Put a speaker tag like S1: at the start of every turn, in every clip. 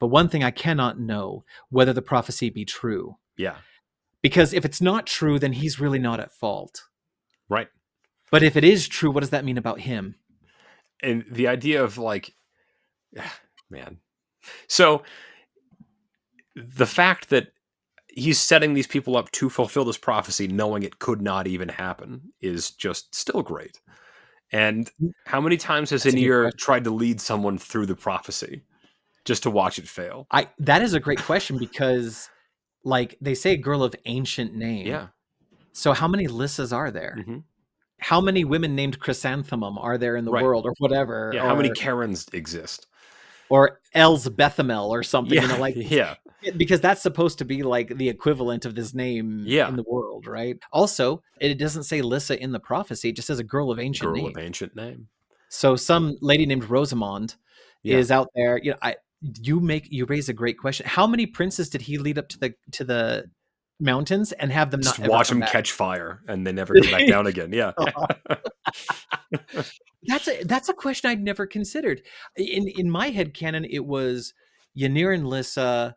S1: But one thing I cannot know, whether the prophecy be true.
S2: Yeah.
S1: Because if it's not true, then he's really not at fault.
S2: Right.
S1: But if it is true, what does that mean about him?
S2: And the idea of like, man. So the fact that he's setting these people up to fulfill this prophecy, knowing it could not even happen, is just still great. And how many times has Ynyr tried to lead someone through the prophecy just to watch it fail?
S1: That is a great question, because like they say, a girl of ancient name.
S2: Yeah.
S1: So how many Lyssas are there?
S2: Mm-hmm.
S1: How many women named Chrysanthemum are there in the world, or whatever?
S2: Yeah. How many Karens exist?
S1: Or Elsbethamel or something,
S2: Yeah.
S1: Because that's supposed to be like the equivalent of this name in the world, right? Also, it doesn't say Lyssa in the prophecy; it just says a girl of ancient name. So some lady named Rosamond is out there. You raise a great question. How many princes did he lead up to the mountains and have them
S2: just
S1: not
S2: watch them catch fire and then never come back down again? Yeah.
S1: That's a question I'd never considered. In my head canon, it was Ynyr and Lyssa.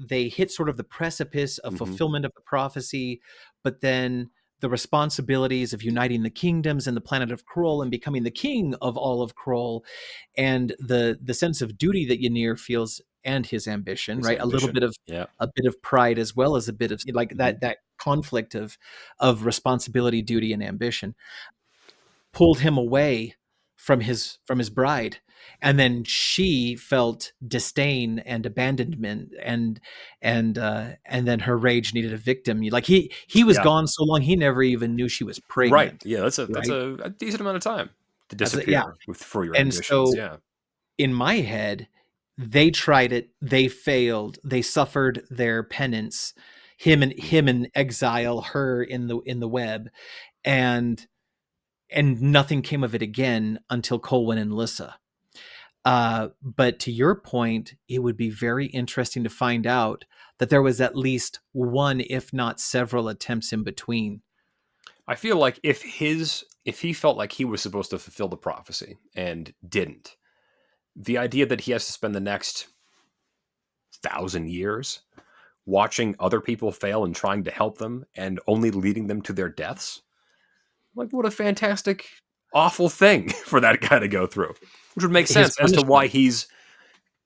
S1: They hit sort of the precipice of fulfillment of the prophecy, but then the responsibilities of uniting the kingdoms and the planet of Krull and becoming the king of all of Krull, and the sense of duty that Ynyr feels and his ambition, right? A little bit of pride, as well as a bit of like that conflict of responsibility, duty, and ambition, pulled him away from his bride, and then she felt disdain and abandonment, and then her rage needed a victim. Like he was gone so long, he never even knew she was pregnant.
S2: Right. Yeah, that's a decent amount of time to disappear for your ambitions. So
S1: in my head, they tried it, they failed, they suffered their penance, him in exile, her in the web, and nothing came of it again until Colwyn and Lyssa. But to your point, it would be very interesting to find out that there was at least one, if not several, attempts in between.
S2: I feel like if he felt like he was supposed to fulfill the prophecy and didn't, the idea that he has to spend the next 1,000 years watching other people fail and trying to help them and only leading them to their deaths, like, what a fantastic, awful thing for that guy to go through. Which would make sense as to why he's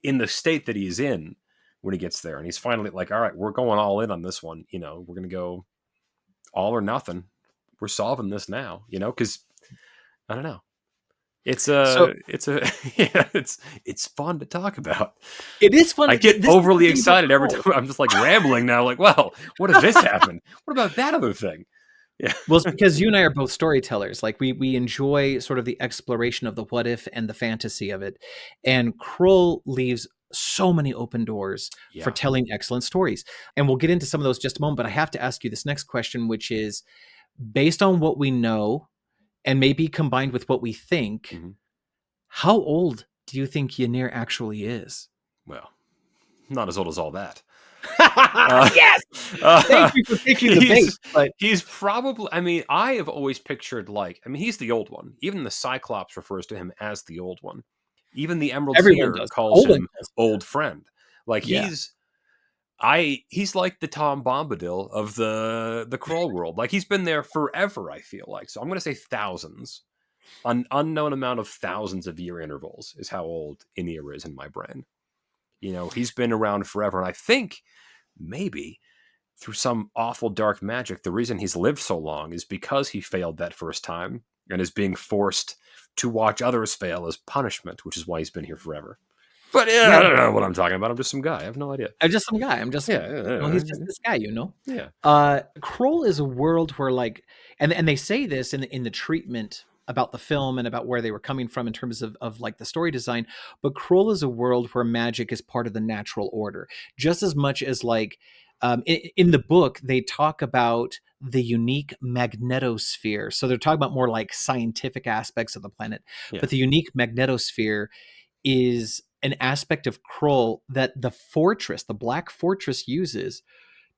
S2: in the state that he's in when he gets there. And he's finally like, all right, we're going all in on this one. We're going to go all or nothing. We're solving this now, because I don't know. It's fun to talk about.
S1: It is fun.
S2: I get overly excited every time. I'm just like rambling now. Like, well, what if this happened? What about that other thing? Yeah.
S1: Well, it's because you and I are both storytellers. Like we enjoy sort of the exploration of the what if and the fantasy of it. And Krull leaves so many open doors for telling excellent stories. And we'll get into some of those in just a moment. But I have to ask you this next question, which is, based on what we know and maybe combined with what we think, how old do you think Ynyr actually is?
S2: Well, not as old as all that.
S1: Yes! Thank you for taking the bait. But
S2: he's probably, I have always pictured he's the old one. Even the Cyclopes refers to him as the old one. Even the Emerald Seer calls him old friend. Like he's like the Tom Bombadil of the Krull world. Like he's been there forever, I feel like. So I'm going to say thousands. An unknown amount of thousands of year intervals is how old Ynyr is in my brain. He's been around forever. And I think maybe through some awful dark magic, the reason he's lived so long is because he failed that first time and is being forced to watch others fail as punishment, which is why he's been here forever. But I don't know what I'm talking about. I'm just some guy. I have no idea.
S1: I'm just some guy. He's just this guy,
S2: Yeah.
S1: Krull is a world where and they say this in the treatment about the film and about where they were coming from in terms of like the story design. But Krull is a world where magic is part of the natural order, just as much as in the book, they talk about the unique magnetosphere. So they're talking about more like scientific aspects of the planet. Yeah. But the unique magnetosphere is an aspect of Krull that the Black Fortress uses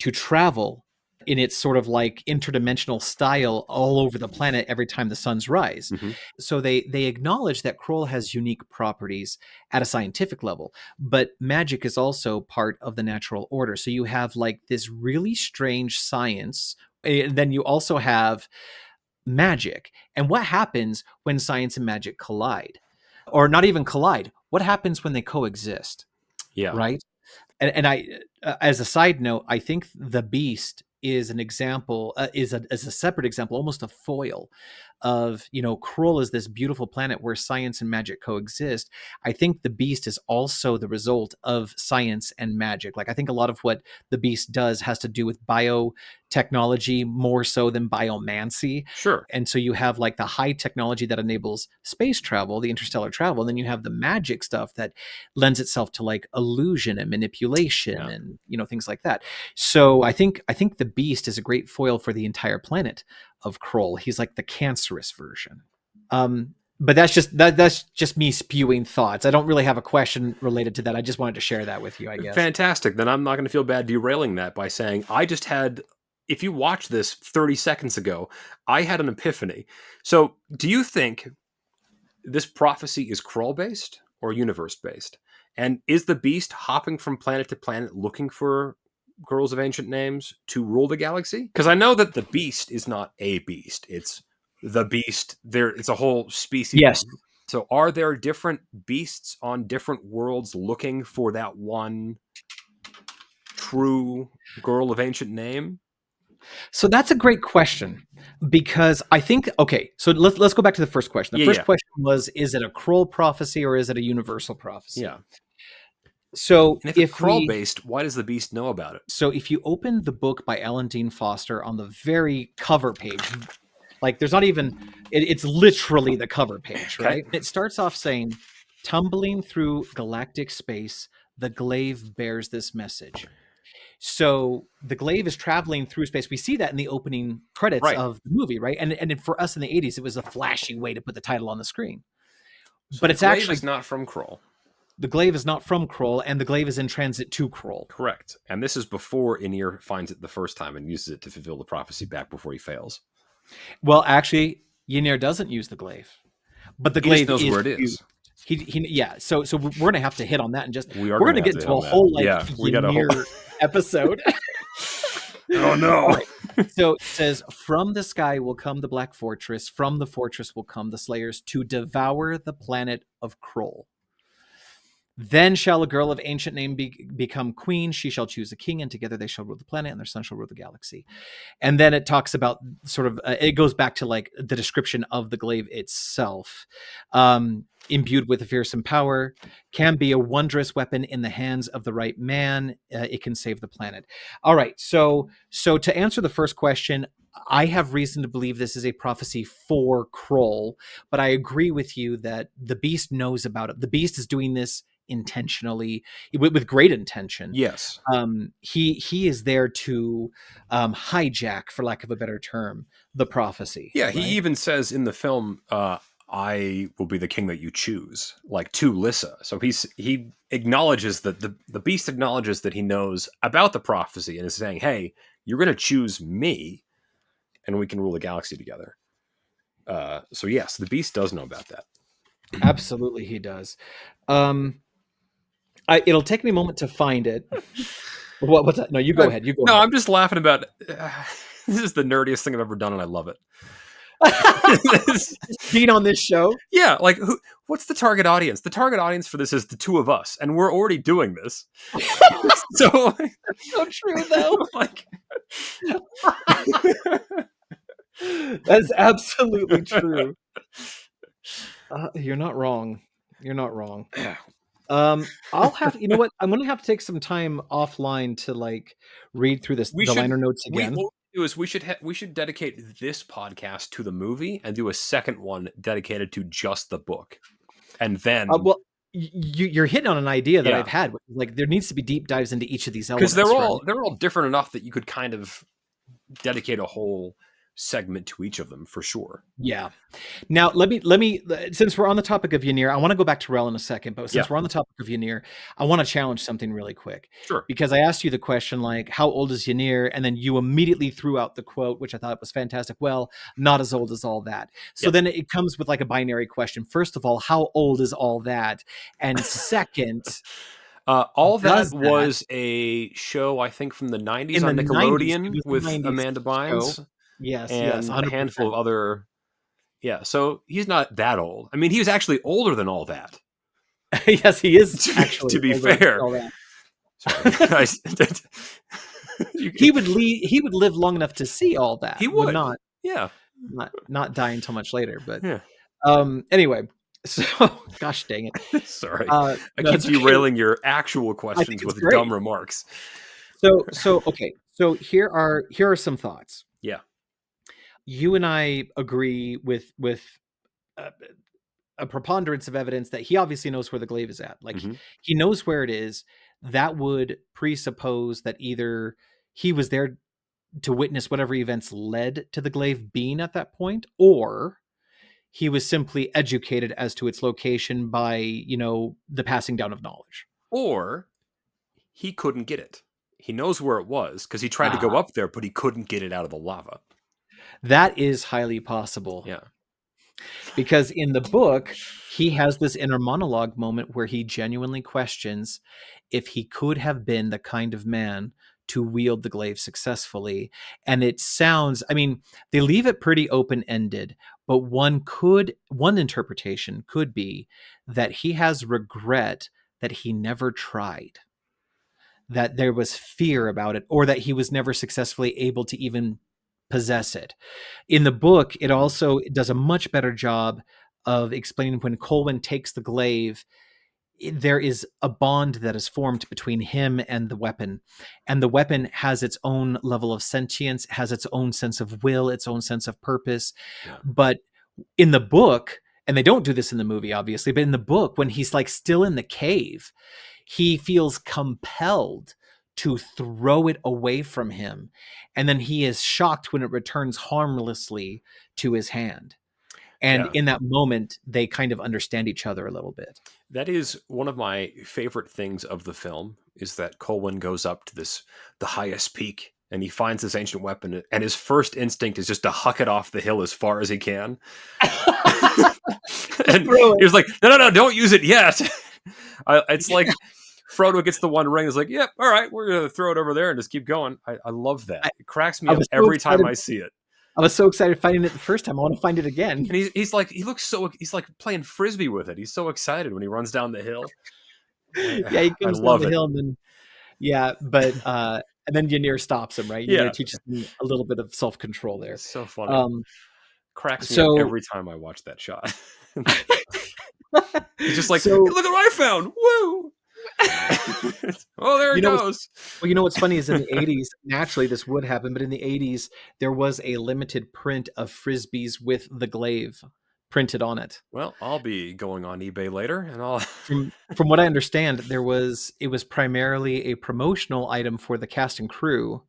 S1: to travel in its sort of like interdimensional style all over the planet every time the suns rise. So they acknowledge that Krull has unique properties at a scientific level, but magic is also part of the natural order. So you have like this really strange science, and then you also have magic. And what happens when science and magic collide? Or not even collide? What happens when they coexist?
S2: Yeah.
S1: Right? And I, as a side note, I think the Beast is an example, is a separate example, almost a foil of, Krull is this beautiful planet where science and magic coexist. I think the Beast is also the result of science and magic. Like, I think a lot of what the Beast does has to do with biotechnology more so than biomancy.
S2: Sure.
S1: And so you have like the high technology that enables space travel, the interstellar travel, and then you have the magic stuff that lends itself to like illusion and manipulation and things like that. So I think the Beast is a great foil for the entire planet of Krull. He's like the cancerous version. But that's just me spewing thoughts. I don't really have a question related to that. I just wanted to share that with you, I guess.
S2: Fantastic. Then I'm not going to feel bad derailing that by saying I just had, if you watched this 30 seconds ago, I had an epiphany. So do you think this prophecy is Krull-based or universe-based? And is the Beast hopping from planet to planet looking for girls of ancient names to rule the galaxy? Because I know that the Beast is not a beast. It's the Beast. It's a whole species.
S1: Yes.
S2: So are there different beasts on different worlds looking for that one true girl of ancient name?
S1: So that's a great question, because I think, okay, so let's go back to the first question. The first question was, is it a Krull prophecy or is it a universal prophecy?
S2: Yeah.
S1: So
S2: and if it's Krull-based, why does the Beast know about it?
S1: So if you open the book by Ellen Dean Foster on the very cover page, like there's not even, it's literally the cover page, right? Okay. It starts off saying, tumbling through galactic space, the Glaive bears this message. So the Glaive is traveling through space. We see that in the opening credits of the movie, right? And for us in the 80s, it was a flashy way to put the title on the screen.
S2: So but it's actually not from Krull.
S1: The Glaive is not from Krull, and the Glaive is in transit to Krull.
S2: Correct. And this is before Ynyr finds it the first time and uses it to fulfill the prophecy back before he fails.
S1: Well, actually, Ynyr doesn't use the Glaive, but the Glaive
S2: knows where it is.
S1: So we're gonna have to hit on that and just we're gonna get into a whole Ynyr episode.
S2: Oh no!
S1: Right. So it says, "From the sky will come the Black Fortress. From the fortress will come the Slayers to devour the planet of Krull. Then shall a girl of ancient name become queen. She shall choose a king, and together they shall rule the planet, and their son shall rule the galaxy." And then it talks about sort of, it goes back to like the description of the Glaive itself. Imbued with a fearsome power, can be a wondrous weapon in the hands of the right man. It can save the planet. All right. So to answer the first question, I have reason to believe this is a prophecy for Krull, but I agree with you that the Beast knows about it. The Beast is doing this intentionally, with great intention.
S2: Yes.
S1: He is there to hijack, for lack of a better term, the prophecy.
S2: Yeah, right? He even says in the film, I will be the king that you choose, like to Lyssa. So he acknowledges that the Beast acknowledges that he knows about the prophecy and is saying, hey, you're going to choose me and we can rule the galaxy together. So yes, the Beast does know about that.
S1: Absolutely, he does. It'll take me a moment to find it. What's that? No, you go ahead.
S2: No, I'm just laughing about this is the nerdiest thing I've ever done, and I love it.
S1: Being on this show?
S2: Yeah, like what's the target audience? The target audience for this is the two of us, and we're already doing this. So
S1: that's so true, though.
S2: Like,
S1: that's absolutely true. You're not wrong. You're not wrong. I'll have, you know what? I'm going to have to take some time offline to like read through the liner notes again.
S2: What we do is we should dedicate this podcast to the movie and do a second one dedicated to just the book, and then
S1: you're hitting on an idea that I've had. Like there needs to be deep dives into each of these elements
S2: because they're all different enough that you could kind of dedicate a whole segment to each of them for sure.
S1: Yeah. Now, let me, since we're on the topic of Ynyr, I want to go back to Rel in a second, but since we're on the topic of Ynyr, I want to challenge something really quick.
S2: Sure.
S1: Because I asked you the question, like, how old is Ynyr? And then you immediately threw out the quote, which I thought was fantastic. Well, not as old as all that. So then it comes with like a binary question. First of all, how old is all that? And second...
S2: all that was a show, I think, from the 90s on Nickelodeon with Amanda Bynes.
S1: Yes,
S2: and
S1: 100%.
S2: a handful of other... Yeah, so he's not that old. I mean, he was actually older than all that.
S1: Yes, he is actually.
S2: To be fair. Sorry.
S1: He would live long enough to see all that.
S2: He would
S1: not.
S2: Yeah.
S1: Not die until much later, but
S2: yeah.
S1: Anyway, so gosh dang it.
S2: Sorry. I keep derailing your actual questions with dumb remarks.
S1: So okay. So here are some thoughts.
S2: Yeah.
S1: You and I agree with a preponderance of evidence that he obviously knows where the glaive is at. Like he knows where it is. That would presuppose that either he was there to witness whatever events led to the glaive being at that point, or he was simply educated as to its location by, the passing down of knowledge.
S2: Or he couldn't get it. He knows where it was because he tried to go up there, but he couldn't get it out of the lava.
S1: That is highly possible.
S2: Yeah.
S1: Because in the book, he has this inner monologue moment where he genuinely questions if he could have been the kind of man to wield the glaive successfully. And it sounds, I mean, they leave it pretty open-ended, but one interpretation could be that he has regret that he never tried, that there was fear about it, or that he was never successfully able to even possess it. In the book, it also does a much better job of explaining when Colwyn takes the glaive, there is a bond that is formed between him and the weapon. And the weapon has its own level of sentience, has its own sense of will, its own sense of purpose. Yeah. But in the book, and they don't do this in the movie, obviously, but in the book, when he's like still in the cave, he feels compelled to throw it away from him. And then he is shocked when it returns harmlessly to his hand. And in that moment, they kind of understand each other a little bit.
S2: That is one of my favorite things of the film, is that Colwyn goes up to the highest peak and he finds this ancient weapon, and his first instinct is just to huck it off the hill as far as he can. And he was like, no, don't use it yet. It's like Frodo gets the one ring. It's like, yep, all right, we're going to throw it over there and just keep going. I love that. It cracks me up every time I see it.
S1: I was so excited finding it the first time. I want to find it again.
S2: And he's like playing Frisbee with it. He's so excited when he runs down the hill.
S1: Yeah, he comes down the hill and then, and then Ynyr stops him, right? Ynyr teaches me a little bit of self-control there.
S2: It's so funny. Cracks me up every time I watch that shot. He's just like, hey, look at what I found. Woo! Oh, there it goes.
S1: Well, what's funny is in the 80s, naturally this would happen, but in the 80s, there was a limited print of Frisbees with the glaive printed on it.
S2: Well, I'll be going on eBay later, and I'll...
S1: From what I understand, it was primarily a promotional item for the cast and crew.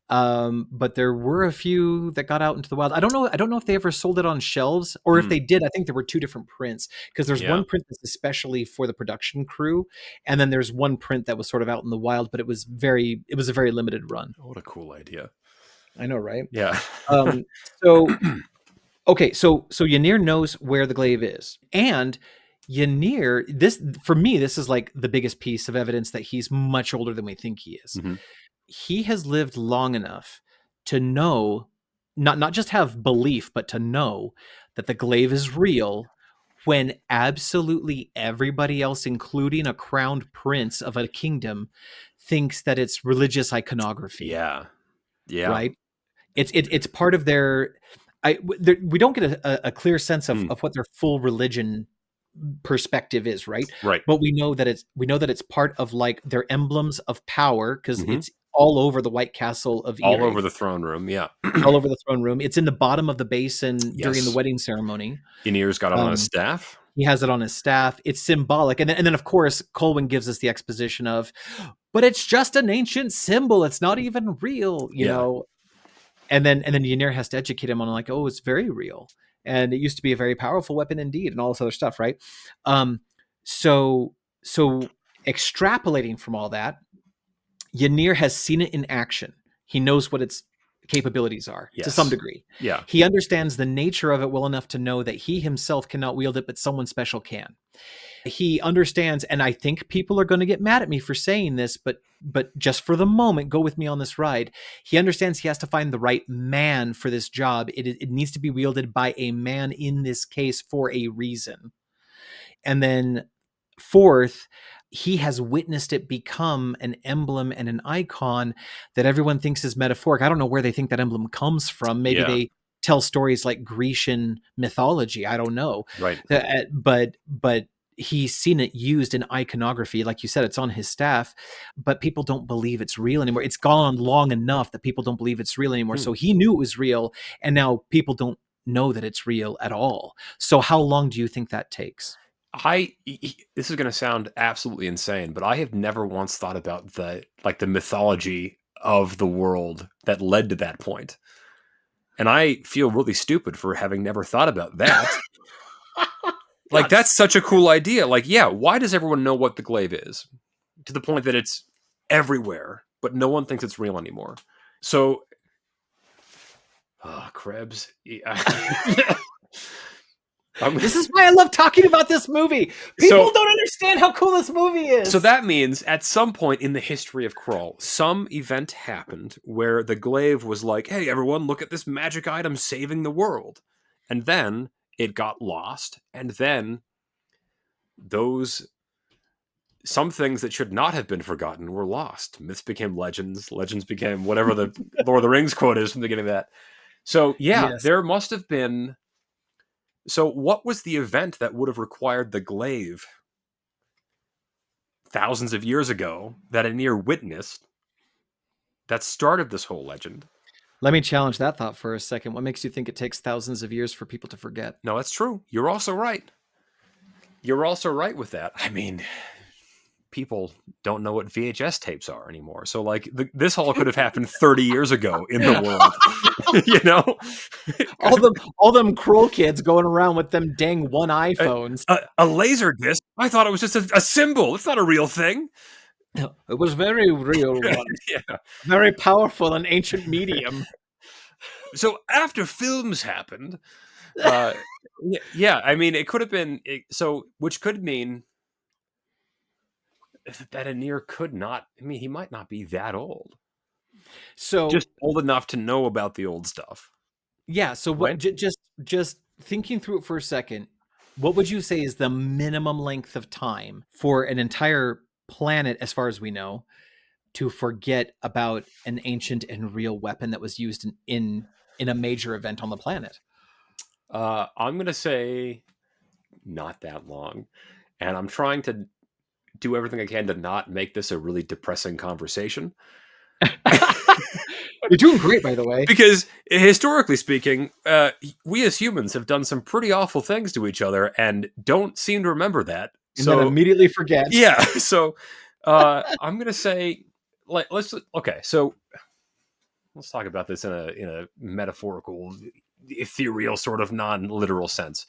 S1: But there were a few that got out into the wild. I don't know if they ever sold it on shelves, or if they did. I think there were two different prints, because there's one print that's especially for the production crew, and then there's one print that was sort of out in the wild, but it was a very limited run.
S2: Oh, what a cool idea.
S1: I know, right?
S2: Yeah.
S1: So Ynyr knows where the glaive is, and Ynyr, this is like the biggest piece of evidence that he's much older than we think he is. Mm-hmm. He has lived long enough to know, not just have belief, but to know that the glaive is real when absolutely everybody else, including a crowned prince of a kingdom, thinks that it's religious iconography.
S2: Yeah.
S1: Right? It's part of their... we don't get a clear sense of what their full religion perspective is, right?
S2: Right.
S1: But we know that it's part of like their emblems of power, because it's all over the White Castle of Ynyr.
S2: All over the throne room, yeah.
S1: All over the throne room. It's in the bottom of the basin during the wedding ceremony.
S2: Ynyr's got it on his staff.
S1: He has it on his staff. It's symbolic. And then of course, Colwyn gives us the exposition of, but it's just an ancient symbol. It's not even real, you know. And then Ynyr has to educate him on like, oh, it's very real. And it used to be a very powerful weapon indeed, and all this other stuff, right? So extrapolating from all that, Ynyr has seen it in action. He knows what its capabilities are to some degree.
S2: Yeah.
S1: He understands the nature of it well enough to know that he himself cannot wield it, but someone special can. He understands, and I think people are going to get mad at me for saying this, but just for the moment, go with me on this ride. He understands he has to find the right man for this job. It needs to be wielded by a man in this case for a reason. And then fourth, he has witnessed it become an emblem and an icon that everyone thinks is metaphoric. I don't know where they think that emblem comes from. Maybe they tell stories like Grecian mythology. I don't know.
S2: Right.
S1: But he's seen it used in iconography. Like you said, it's on his staff, but people don't believe it's real anymore. It's gone long enough that people don't believe it's real anymore. So he knew it was real, and now people don't know that it's real at all. So how long do you think that takes?
S2: This is going to sound absolutely insane, but I have never once thought about the mythology of the world that led to that point. And I feel really stupid for having never thought about that. Like, that's such a cool idea. Like, yeah, why does everyone know what the glaive is? To the point that it's everywhere, but no one thinks it's real anymore. So, Krebs.
S1: This is why I love talking about this movie. People don't understand how cool this movie is.
S2: So that means at some point in the history of Krull, some event happened where the glaive was like, hey, everyone, look at this magic item saving the world. And then it got lost. And then some things that should not have been forgotten were lost. Myths became legends. Legends became whatever the Lord of the Rings quote is from the beginning of that. So, there must have been... So what was the event that would have required the glaive thousands of years ago that Ynyr witnessed that started this whole legend?
S1: Let me challenge that thought for a second. What makes you think it takes thousands of years for people to forget?
S2: No, that's true. You're also right. You're also right with that. I mean, people don't know what VHS tapes are anymore. So, like, this all could have happened 30 years ago in the world. You know,
S1: all them Krull kids going around with them dang one iPhones.
S2: A laser disc. I thought it was just a symbol. It's not a real thing.
S1: It was very real one. Very powerful and ancient medium.
S2: So after films happened, I mean, it could have been which could mean that Ynyr could not. I mean, he might not be that old. So just old enough to know about the old stuff.
S1: Yeah. So what? Just thinking through it for a second, what would you say is the minimum length of time for an entire planet, as far as we know, to forget about an ancient and real weapon that was used in a major event on the planet?
S2: I'm going to say not that long, and I'm trying to do everything I can to not make this a really depressing conversation.
S1: You're doing great, by the way.
S2: Because historically speaking, we as humans have done some pretty awful things to each other and don't seem to remember that.
S1: And then immediately forget.
S2: Yeah. So I'm going to say, let's talk about this in a metaphorical, ethereal, sort of non-literal sense.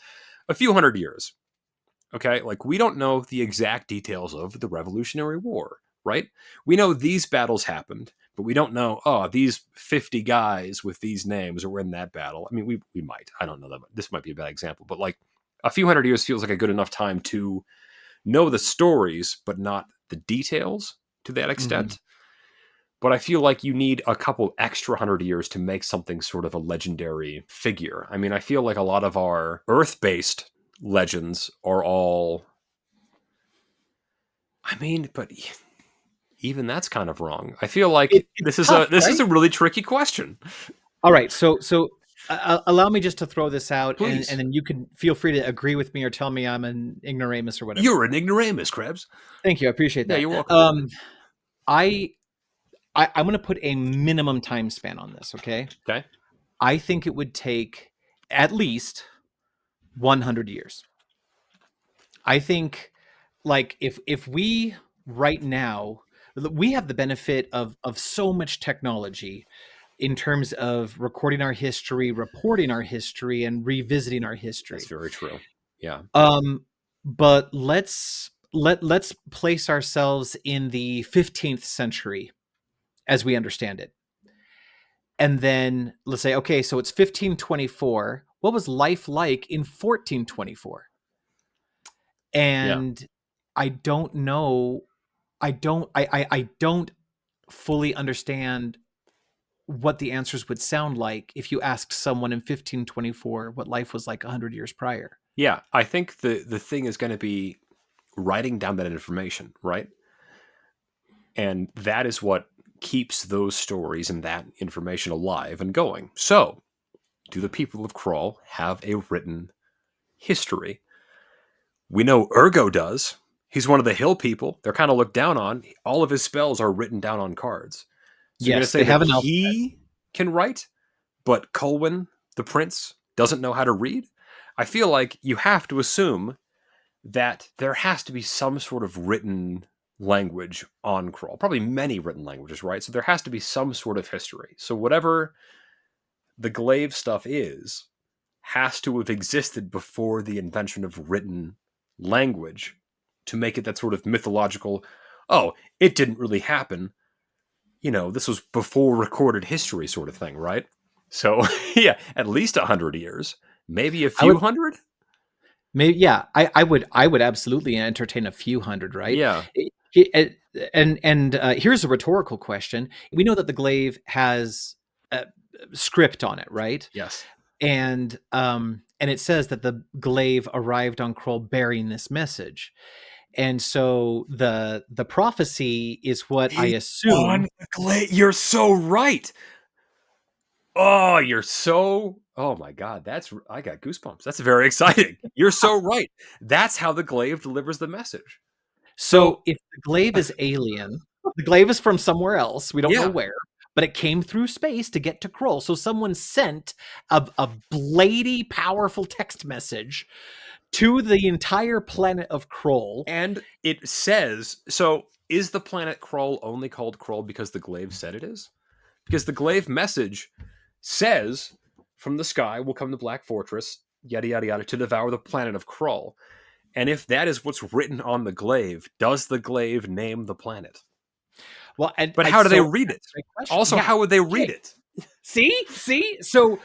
S2: A few hundred years. Okay. Like, we don't know the exact details of the Revolutionary War, right? We know these battles happened, but we don't know, these 50 guys with these names were in that battle. I mean, we might. I don't know that. This might be a bad example, but like a few hundred years feels like a good enough time to know the stories, but not the details to that extent. Mm-hmm. But I feel like you need a couple extra 100 years to make something sort of a legendary figure. I mean, I feel like a lot of our Earth-based legends are all... I mean, but... even that's kind of wrong. I feel like this is a really tricky question.
S1: All right, so allow me just to throw this out, and then you can feel free to agree with me or tell me I'm an ignoramus or whatever.
S2: You're an ignoramus, Krebs.
S1: Thank you, I appreciate that.
S2: Yeah, you're welcome.
S1: I'm going to put a minimum time span on this. Okay.
S2: Okay.
S1: I think it would take at least 100 years. I think, like, if we right now. We have the benefit of so much technology in terms of recording our history, reporting our history, and revisiting our history.
S2: That's very true. Yeah.
S1: But let's place ourselves in the 15th century as we understand it. And then let's say, okay, so it's 1524. What was life like in 1424? And I don't know. I don't fully understand what the answers would sound like if you asked someone in 1524 what life was like 100 years prior.
S2: Yeah, I think the thing is going to be writing down that information, right? And that is what keeps those stories and that information alive and going. So, do the people of Krull have a written history? We know Urgo does. He's one of the hill people. They're kind of looked down on. All of his spells are written down on cards. So you're going to say that he can write, but Colwyn, the prince, doesn't know how to read? I feel like you have to assume that there has to be some sort of written language on Krull. Probably many written languages, right? So there has to be some sort of history. So whatever the Glaive stuff is, has to have existed before the invention of written language to make it that sort of mythological, oh, it didn't really happen. You know, this was before recorded history sort of thing, right? So, yeah, at least 100 years. Maybe a few hundred?
S1: Maybe, yeah. I would absolutely entertain a few hundred, right?
S2: Yeah.
S1: And here's a rhetorical question. We know that the Glaive has a script on it, right?
S2: Yes.
S1: And it says that the Glaive arrived on Krull bearing this message. And so the prophecy is what I assume.
S2: On the Glaive. You're so right. Oh, you're so... Oh my God, I got goosebumps. That's very exciting. You're so right. That's how the Glaive delivers the message.
S1: So if the Glaive is alien, the Glaive is from somewhere else. We don't know where, but it came through space to get to Krull. So someone sent a blady, powerful text message to the entire planet of Krull.
S2: And it says, so is the planet Krull only called Krull because the Glaive said it is? Because the Glaive message says, from the sky will come the Black Fortress, yada, yada, yada, to devour the planet of Krull. And if that is what's written on the Glaive, does the Glaive name the planet?
S1: Well,
S2: but how do they read it? Also, how would they read it?
S1: See? So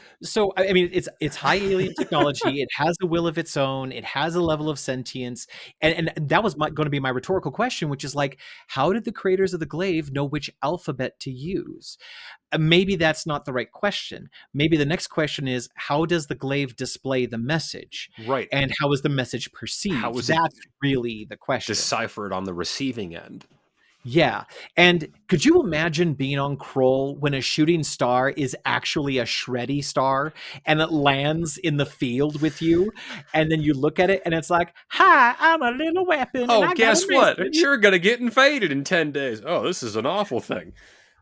S1: I mean, it's high alien technology. It has a will of its own. It has a level of sentience. And that was going to be my rhetorical question, which is like, how did the creators of the Glaive know which alphabet to use? Maybe that's not the right question. Maybe the next question is, how does the Glaive display the message?
S2: Right.
S1: And how is the message perceived?
S2: How is
S1: that's really the question.
S2: Deciphered on the receiving end.
S1: Yeah. And could you imagine being on Krull when a shooting star is actually a shreddy star and it lands in the field with you? And then you look at it and it's like, hi, I'm a little weapon.
S2: Oh, guess what? You're going to get invaded in 10 days. Oh, this is an awful thing.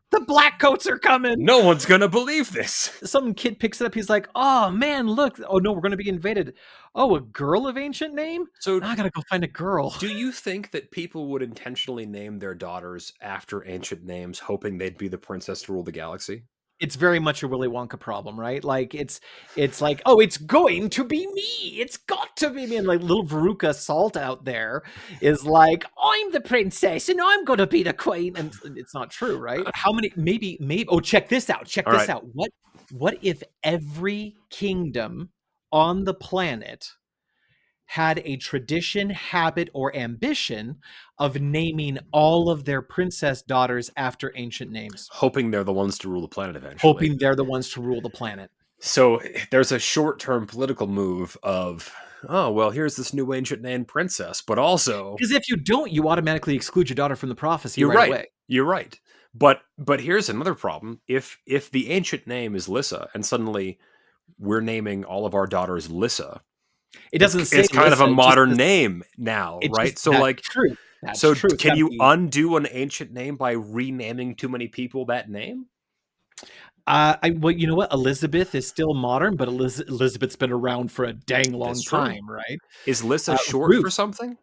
S1: The black coats are coming.
S2: No one's going to believe this.
S1: Some kid picks it up. He's like, oh, man, look. Oh, no, we're going to be invaded. Oh, a girl of ancient name?
S2: So
S1: I got to go find a girl.
S2: Do you think that people would intentionally name their daughters after ancient names, hoping they'd be the princess to rule the galaxy?
S1: It's very much a Willy Wonka problem, right? Like it's like, oh, it's going to be me. It's got to be me. And like little Veruca Salt out there is like, I'm the princess and I'm going to be the queen. And it's not true, right? How many, maybe, oh, check this out. Check this out. What if every kingdom on the planet had a tradition, habit, or ambition of naming all of their princess daughters after ancient names?
S2: Hoping they're the ones to rule the planet eventually.
S1: Hoping they're the ones to rule the planet.
S2: So there's a short-term political move of, oh, well, here's this new ancient named princess, but also...
S1: Because if you don't, you automatically exclude your daughter from the prophecy
S2: right
S1: away.
S2: You're right. But here's another problem. If the ancient name is Lyssa, and suddenly we're naming all of our daughters Lyssa,
S1: it doesn't say
S2: it's kind
S1: Lyssa,
S2: of a modern name now, right?
S1: So like, true.
S2: So can you undo an ancient name by renaming too many people that name?
S1: Well, you know what? Elizabeth is still modern, but Elizabeth's been around for a dang long time, right?
S2: Is Lyssa short for something?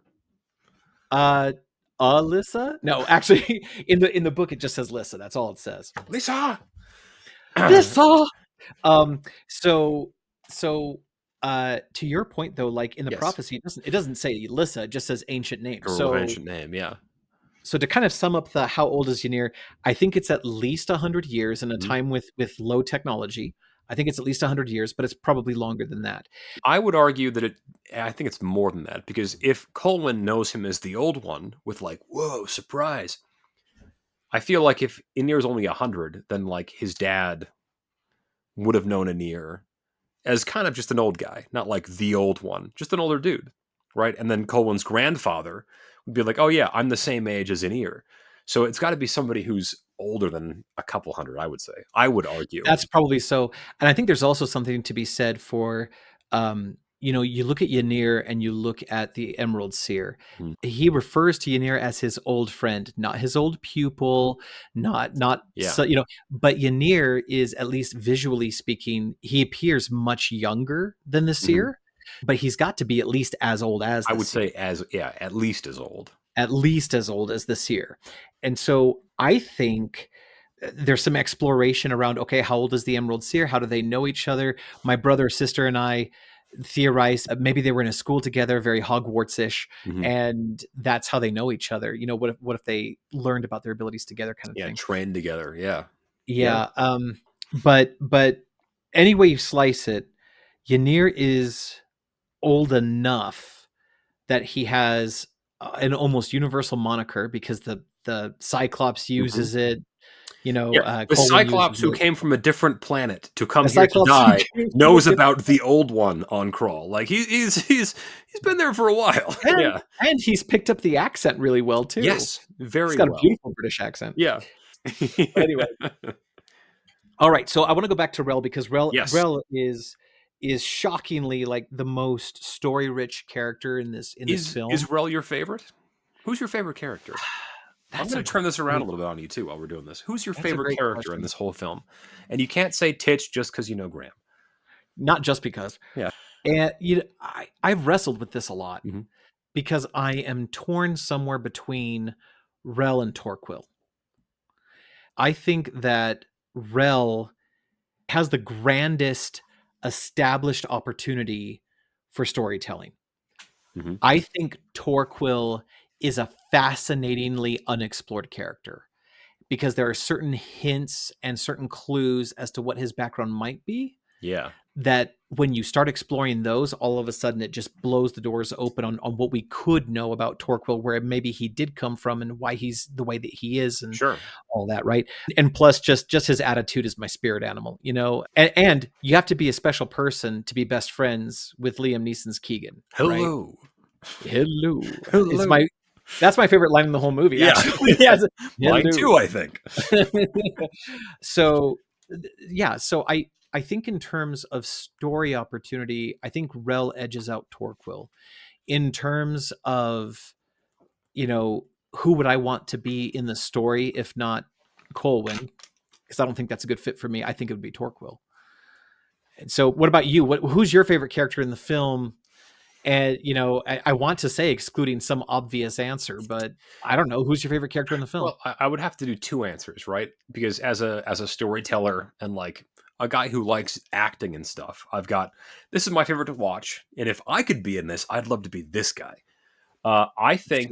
S1: Lyssa? No, actually, in the book it just says Lyssa. That's all it says.
S2: Lyssa.
S1: Lyssa. Um, so so to your point though, like in the
S2: Yes.
S1: prophecy, it doesn't say Lyssa, it just says ancient name.
S2: Girl of ancient name, yeah.
S1: So to kind of sum up the how old is Ynyr, I think it's at least 100 years in a
S2: Mhm.
S1: time with low technology. I think it's at least 100 years, but it's probably longer than that.
S2: I would argue that I think it's more than that, because if Colwyn knows him as the Old One with like, whoa, surprise. I feel like if Ynyr's only 100, then like his dad would have known Ynyr as kind of just an old guy, not like the old one, just an older dude, right? And then Colwyn's grandfather would be like, "Oh yeah, I'm the same age as Ynyr." So it's got to be somebody who's older than a couple hundred, I would say. I would argue.
S1: That's probably so. And I think there's also something to be said for, you look at Ynyr and you look at the Emerald Seer.
S2: Mhm.
S1: He refers to Ynyr as his old friend, not his old pupil, not
S2: Yeah.
S1: so, but Ynyr is, at least visually speaking, he appears much younger than the
S2: Mhm.
S1: Seer, but he's got to be at least as old as
S2: I
S1: the
S2: would
S1: Seer.
S2: say at least as old.
S1: At least as old as the Seer. And so I think there's some exploration around, okay, how old is the Emerald Seer? How do they know each other? My brother, sister, and I theorized maybe they were in a school together, very Hogwarts-ish,
S2: Mhm.
S1: and that's how they know each other. What if they learned about their abilities together, kind of
S2: Yeah,
S1: thing.
S2: trained together. Yeah. Yeah.
S1: Yeah. But any way you slice it, Ynyr is old enough that he has an almost universal moniker because the Cyclops
S2: Mhm.
S1: uses it.
S2: Yeah, the
S1: Colwyn uses
S2: Cyclops who
S1: it.
S2: came from a different planet to come
S1: The
S2: here to
S1: Cyclops who
S2: die
S1: came from a
S2: knows
S1: different,
S2: about the Old One on Krull. Like he's been there for a while.
S1: and
S2: Yeah.
S1: and he's picked up the accent really well too.
S2: Yes,
S1: He's
S2: very
S1: got a
S2: well.
S1: beautiful British accent.
S2: Yeah.
S1: But anyway, all right. So I want to go back to Rel because Rel
S2: Yes.
S1: Rel is shockingly like the most story rich character in this film.
S2: Is Rel your favorite? Who's your favorite character? I'm
S1: That's a
S2: gonna turn this around a
S1: great
S2: little bit on you too while we're doing this. Who's your
S1: that's a
S2: favorite
S1: great
S2: character in
S1: question.
S2: this whole film? And you can't say Titch just because you know Graham.
S1: Not just because.
S2: Yeah.
S1: And I've wrestled with this a lot
S2: Mhm.
S1: because I am torn somewhere between Rel and Torquil. I think that Rel has the grandest established opportunity for storytelling.
S2: Mhm.
S1: I think Torquil is a fascinatingly unexplored character because there are certain hints and certain clues as to what his background might be
S2: Yeah.
S1: that when you start exploring those, all of a sudden it just blows the doors open on what we could know about Torquil, where maybe he did come from and why he's the way that he is and
S2: Sure.
S1: all that, right? And plus just his attitude is my spirit animal, and you have to be a special person to be best friends with Liam Neeson's Keegan, right?
S2: Hello.
S1: Hello.
S2: Hello.
S1: That's my favorite line in the whole movie,
S2: Yeah.
S1: actually. Yes.
S2: Mine
S1: Hello.
S2: too, I think.
S1: So yeah, so I think in terms of story opportunity, I think Rel edges out Torquil. In terms of, who would I want to be in the story if not Colwyn? Because I don't think that's a good fit for me. I think it would be Torquil. And so what about you? Who's your favorite character in the film? And I want to say excluding some obvious answer, but I don't know. Who's your favorite character in the film?
S2: Well, I would have to do two answers, right? Because as a storyteller and like a guy who likes acting and stuff, I've got this is my favorite to watch, and if I could be in this, I'd love to be this guy. I think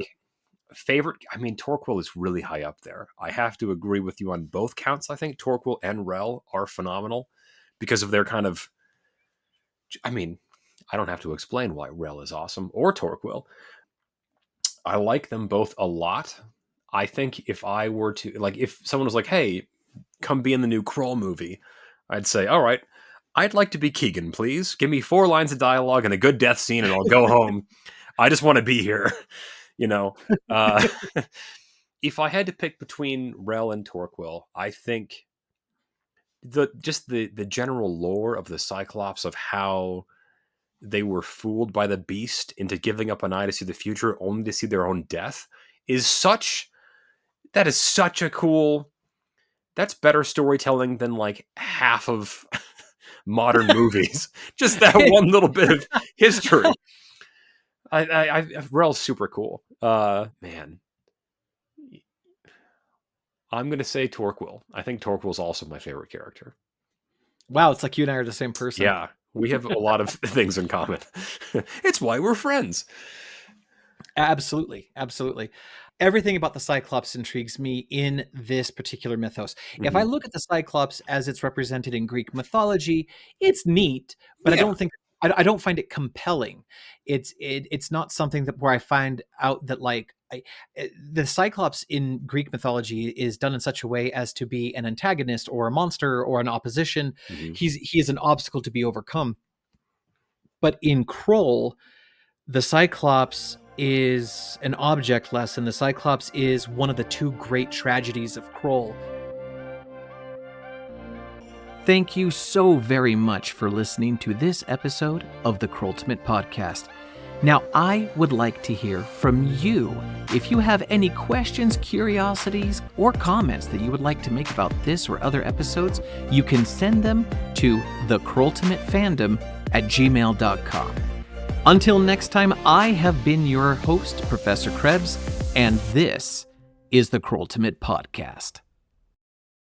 S2: favorite. I mean, Torquil is really high up there. I have to agree with you on both counts. I think Torquil and Rel are phenomenal because of their kind of. I mean, I don't have to explain why Rel is awesome or Torquil. I like them both a lot. I think if I were to like, if someone was like, "Hey, come be in the new Krull movie," I'd say, "All right, I'd like to be Keegan, please. Give me 4 lines of dialogue and a good death scene, and I'll go home. I just want to be here." you know. Uh, if I had to pick between Rel and Torquil, I think the general lore of the Cyclops of how they were fooled by the beast into giving up an eye to see the future only to see their own death is such a cool that's better storytelling than like half of modern movies. Just that one little bit of history. Rel's super cool. Man, I'm gonna say Torquil. I think Torquil's also my favorite character.
S1: Wow, it's like you and I are the same person.
S2: Yeah, we have a lot of things in common. It's why we're friends.
S1: Absolutely. Absolutely. Everything about the Cyclops intrigues me in this particular mythos. If I look at the Cyclops as it's represented in Greek mythology, it's neat, but I don't find it compelling. It's not something that where I find out that like the Cyclops in Greek mythology is done in such a way as to be an antagonist or a monster or an opposition. He is an obstacle to be overcome. But in Krull, the Cyclops is an object lesson. The Cyclops is one of the two great tragedies of Krull. Thank you so very much for listening to this episode of the Krulltimate Podcast. Now, I would like to hear from you. If you have any questions, curiosities, or comments that you would like to make about this or other episodes, you can send them to thekrulltimatefandom@gmail.com. Until next time, I have been your host, Professor Krebs, and this is the Krulltimate Podcast.